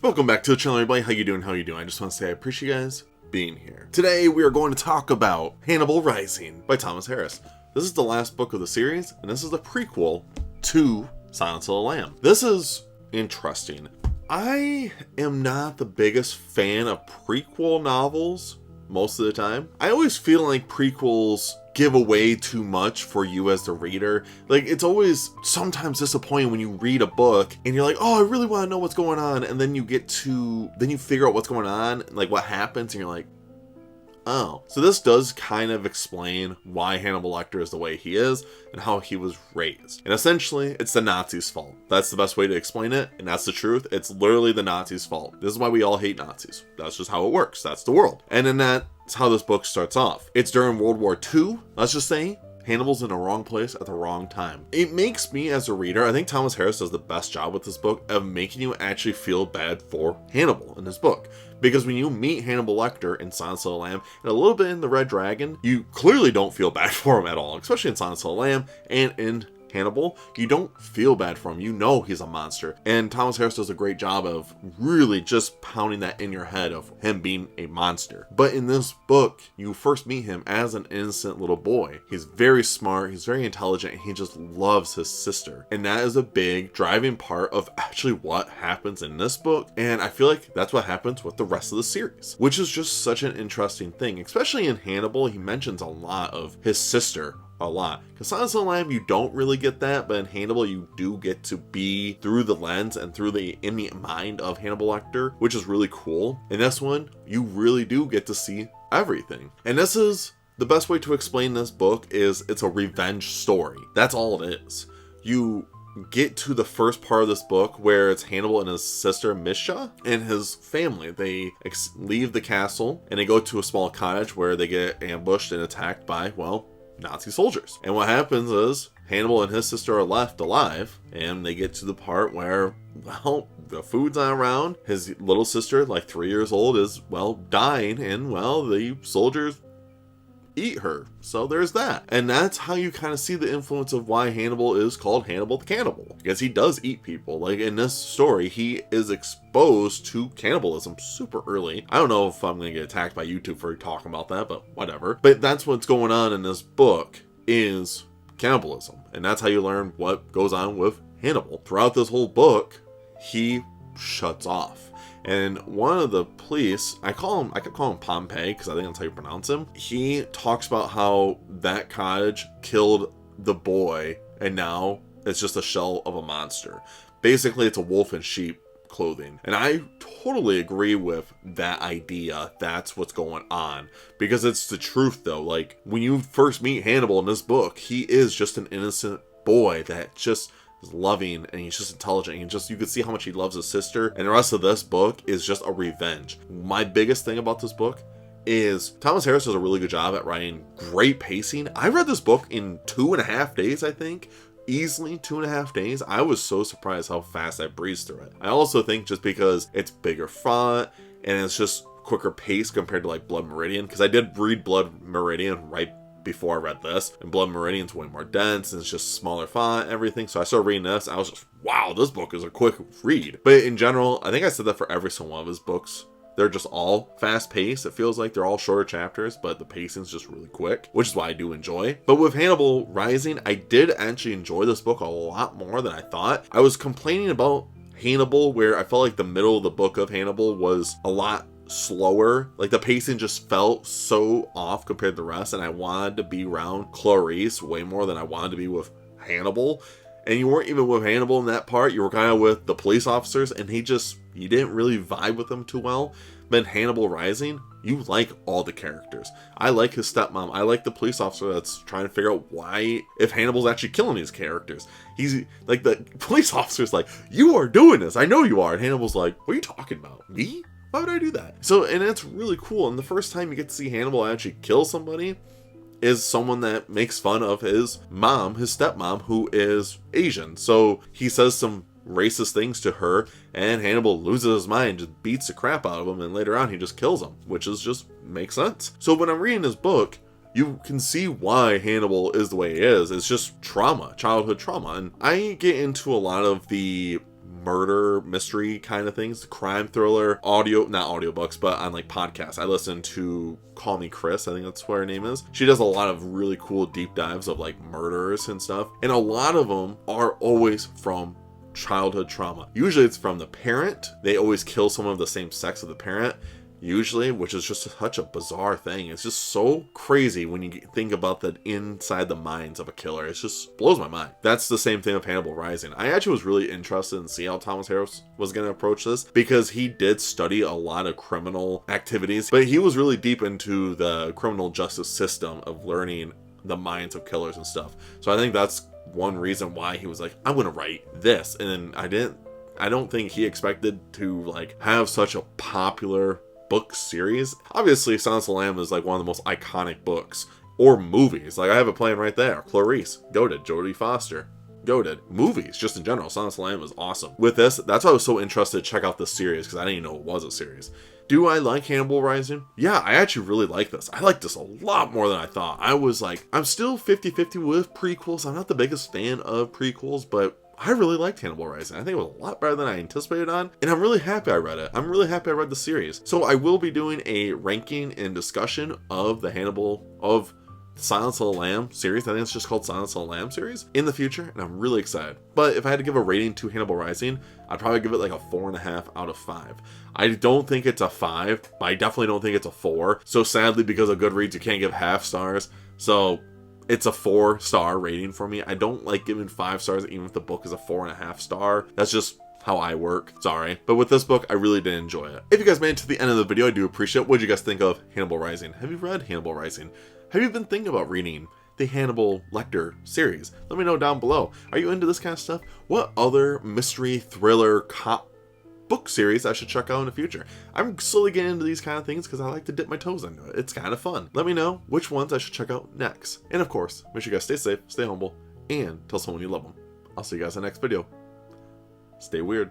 Welcome back to the channel, everybody. How you doing? I just want to say I appreciate you guys being here. Today we are going to talk about Hannibal Rising by Thomas Harris. This is the last book of the series, and this is the prequel to Silence of the Lamb. This is interesting. I am not the biggest fan of prequel novels most of the time. I always feel like prequels give away too much for you as the reader. Like, it's always sometimes disappointing when you read a book and you're like, oh, I really want to know what's going on, and then you figure out what's going on, like what happens, and you're like, oh. So this does kind of explain why Hannibal Lecter is the way he is and how he was raised. And essentially, it's the Nazis' fault. That's the best way to explain it, and that's the truth. It's literally the Nazis' fault. This is why we all hate Nazis. That's just how it works. That's the world. And then that's how this book starts off. It's during World War II, let's just say. Hannibal's in the wrong place at the wrong time. It makes me, as a reader, I think Thomas Harris does the best job with this book of making you actually feel bad for Hannibal in his book. Because when you meet Hannibal Lecter in Silence of the Lamb, and a little bit in The Red Dragon, you clearly don't feel bad for him at all, especially in Silence of the Lamb and in Hannibal. You don't feel bad for him. You know he's a monster. And Thomas Harris does a great job of really just pounding that in your head of him being a monster. But in this book, you first meet him as an innocent little boy. He's very smart, he's very intelligent, and he just loves his sister. And that is a big driving part of actually what happens in this book. And I feel like that's what happens with the rest of the series, which is just such an interesting thing. Especially in Hannibal, he mentions a lot of his sister. A lot. Because Silence of the Lamb, you don't really get that, but in Hannibal, you do get to be through the lens and through the mind of Hannibal Lecter, which is really cool. In this one, you really do get to see everything. And this is the best way to explain this book is it's a revenge story. That's all it is. You get to the first part of this book where it's Hannibal and his sister Misha and his family. They leave the castle and they go to a small cottage where they get ambushed and attacked by, well, Nazi soldiers. And what happens is Hannibal and his sister are left alive, and they get to the part where, well, the food's not around. His little sister, like 3 years old, is, well, dying, and, well, the soldiers eat her. So there's that. And that's how you kind of see the influence of why Hannibal is called Hannibal the Cannibal, because he does eat people. Like in this story, he is exposed to cannibalism super early. I don't know if I'm going to get attacked by YouTube for talking about that, but whatever. But that's what's going on in this book is cannibalism. And that's how you learn what goes on with Hannibal. Throughout this whole book, he shuts off. And one of the police, I kept calling him Pompey because I think that's how you pronounce him. He talks about how that cottage killed the boy and now it's just a shell of a monster. Basically, it's a wolf in sheep clothing. And I totally agree with that idea. That's what's going on. Because it's the truth though. Like when you first meet Hannibal in this book, he is just an innocent boy that just is loving, and he's just intelligent, and you can see how much he loves his sister. And the rest of this book is just a revenge. My biggest thing about this book is Thomas Harris does a really good job at writing great pacing. I read this book in 2.5 days, I think. Easily 2.5 days. I was so surprised how fast I breezed through it. I also think just because it's bigger font and it's just quicker pace compared to like Blood Meridian, because I did read Blood Meridian right before I read this, and Blood Meridian's way more dense and it's just smaller font, everything. So I started reading this, I was just, wow, this book is a quick read. But in general, I think I said that for every single one of his books. They're just all fast paced. It feels like they're all shorter chapters, but the pacing's just really quick, which is why I do enjoy. But with Hannibal Rising, I did actually enjoy this book a lot more than I thought. I was complaining about Hannibal where I felt like the middle of the book of Hannibal was a lot slower. Like the pacing just felt so off compared to the rest, and I wanted to be around Clarice way more than I wanted to be with Hannibal. And you weren't even with Hannibal in that part. You were kind of with the police officers, and you didn't really vibe with them too well. But in Hannibal Rising, you like all the characters. I like his stepmom. I like the police officer that's trying to figure out why, if Hannibal's actually killing these characters. He's like, the police officer's like, you are doing this. I know you are. And Hannibal's like, what are you talking about? Me? Why would I do that? So, and it's really cool. And the first time you get to see Hannibal actually kill somebody is someone that makes fun of his mom, his stepmom, who is Asian. So he says some racist things to her, and Hannibal loses his mind, just beats the crap out of him, and later on he just kills him, which is just makes sense. So when I'm reading this book, you can see why Hannibal is the way he is. It's just trauma, childhood trauma. And I get into a lot of the murder mystery kind of things, crime thriller, not audiobooks, but on like podcasts. I listen to Call Me Chris, I think that's what her name is. She does a lot of really cool deep dives of like murderers and stuff, and a lot of them are always from childhood trauma. Usually it's from the parent. They always kill someone of the same sex of the parent, usually, which is just such a bizarre thing. It's just so crazy when you think about that inside the minds of a killer. It just blows my mind. That's the same thing with Hannibal Rising. I actually was really interested in see how Thomas Harris was going to approach this, because he did study a lot of criminal activities, but he was really deep into the criminal justice system of learning the minds of killers and stuff. So I think that's one reason why he was like, I'm going to write this. And then I don't think he expected to like have such a popular book series. Obviously, Silence of the Lamb is like one of the most iconic books or movies. Like I have it playing right there. Clarice, goated. Jodie Foster, goated. Movies, just in general. Silence of the Lamb is awesome. With this, that's why I was so interested to check out this series, because I didn't even know it was a series. Do I like Hannibal Rising? Yeah, I actually really like this. I like this a lot more than I thought. I was like, I'm still 50-50 with prequels. I'm not the biggest fan of prequels, but I really liked Hannibal Rising. I think it was a lot better than I anticipated on, and I'm really happy I read it. I'm really happy I read the series. So I will be doing a ranking and discussion of of Silence of the Lamb series. I think it's just called Silence of the Lamb series in the future, and I'm really excited. But if I had to give a rating to Hannibal Rising, I'd probably give it like a 4.5 out of 5. I don't think it's a 5, but I definitely don't think it's a 4. So sadly, because of Goodreads, you can't give half stars. So it's a 4-star rating for me. I don't like giving 5 stars even if the book is a 4.5 star. That's just how I work. Sorry. But with this book, I really did enjoy it. If you guys made it to the end of the video, I do appreciate it. What did you guys think of Hannibal Rising? Have you read Hannibal Rising? Have you been thinking about reading the Hannibal Lecter series? Let me know down below. Are you into this kind of stuff? What other mystery, thriller, cop book series I should check out in the future? I'm slowly getting into these kind of things because I like to dip my toes into it. It's kind of fun. Let me know which ones I should check out next. And of course, make sure you guys stay safe, stay humble, and tell someone you love them. I'll see you guys in the next video. Stay weird.